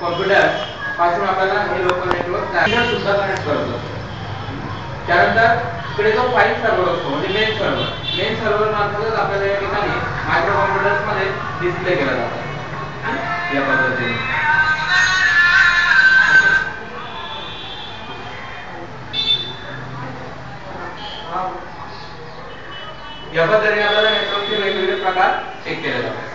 Computer पासून आपल्याला हे लोकल नेटवर्क सुद्धा कनेक्ट करतो। त्यानंतर इकडे जो फाईल सर्व्हर असतो म्हणजे मेन सर्व्हर मार्फतच आपल्याला या ठिकाणी मायक्रो कॉम्प्युटर्स मध्ये डिस्प्ले केला जातो या पद्धतीने। या पद्धतीने आपल्याला नेटवर्कचे वेगवेगळे प्रकार चेक केले जातात।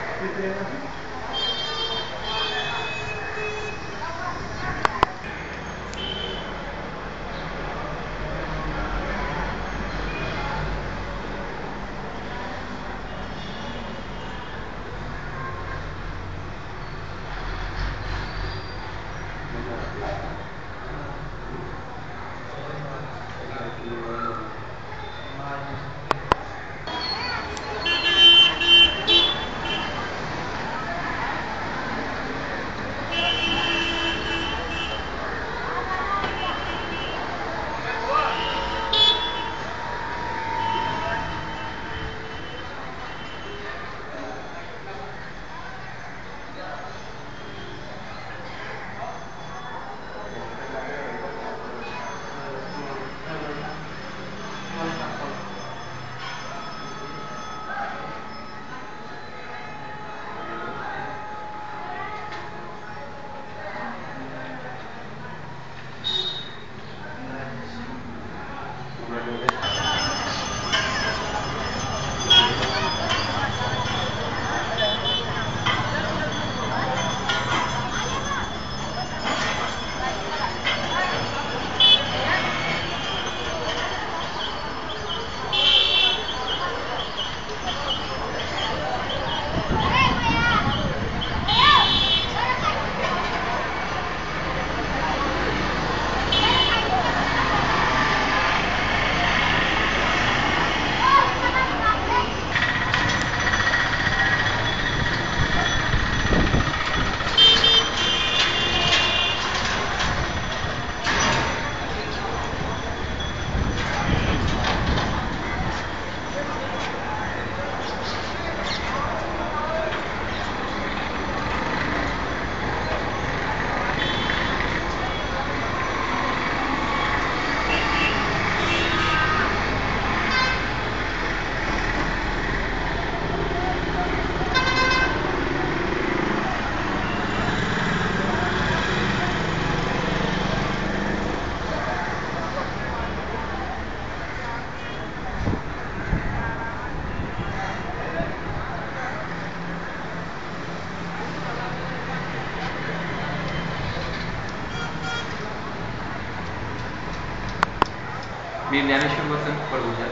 मी ज्ञानेश्वर वसंत पडगुजर,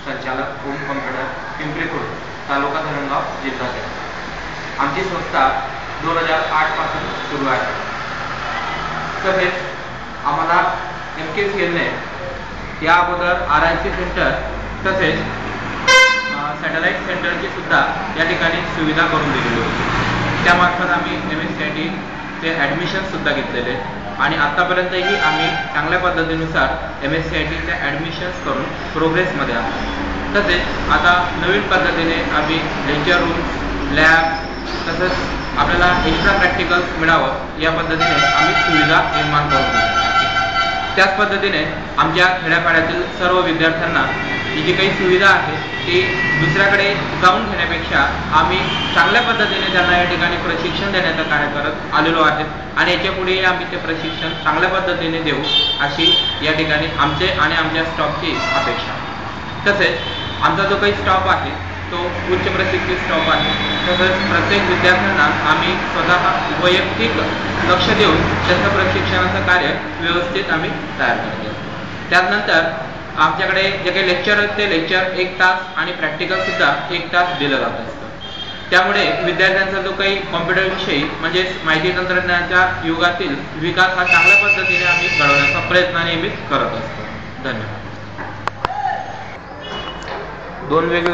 संचालक होम कॉम्प्युटर, पिंपरी खुर्द, तालुका धरणगाव, जिल्हा जळगाव। आमची संस्था 2008 पासून सुरू आहे। तसेच आम्हाला MKCL ने या अगोदर RIC सेंटर तसेच सॅटेलाइट सेंटरची सुद्धा या ठिकाणी सुविधा करून दिलेली होती। त्यामार्फत आम्ही MSCIT चे ॲडमिशन सुद्धा घेतलेले आणि आतापर्यंतही आम्ही चांगल्या पद्धतीनुसार MSCIT चे ॲडमिशन्स करून प्रोग्रेसमध्ये आहोत। तसेच आता नवीन पद्धतीने आम्ही लेक्चर रूम्स, लॅब तसंच आपल्याला एक्स्ट्रा प्रॅक्टिकल्स मिळावं या पद्धतीने आम्ही सुविधा निर्माण करून त्याच पद्धतीने आमच्या खेड्यापाड्यातील सर्व विद्यार्थ्यांना ही जी काही सुविधा आहे ती दुसऱ्याकडे जाऊन घेण्यापेक्षा आम्ही चांगल्या पद्धतीने त्यांना या ठिकाणी प्रशिक्षण देण्याचं कार्य करत आलेलो आहेत आणि याच्या पुढे आम्ही ते प्रशिक्षण चांगल्या पद्धतीने देऊ अशी या ठिकाणी आमचे आणि आमच्या स्टॉफची अपेक्षा। तसेच आमचा जो काही स्टॉफ आहे तो उच्च प्रशिक्षित स्टॉफ आहे। तसंच प्रत्येक विद्यार्थ्यांना आम्ही स्वतः वैयक्तिक लक्ष देऊन त्यांचं प्रशिक्षणाचं कार्य व्यवस्थित आम्ही तयार करतो। त्यानंतर आमच्याकडे जे काही लेक्चर आहेत ते लेक्चर 1 तास आणि प्रॅक्टिकल सुद्धा 1 तास दिलं जात असतं। त्यामुळे विद्यार्थ्यांचा जो काही कॉम्प्युटर विषयी म्हणजेच माहिती तंत्रज्ञानाच्या युगातील विकास हा चांगल्या पद्धतीने आम्ही घडवण्याचा प्रयत्न नेहमीच करत असतो। धन्यवाद। 2 वेगवेगळे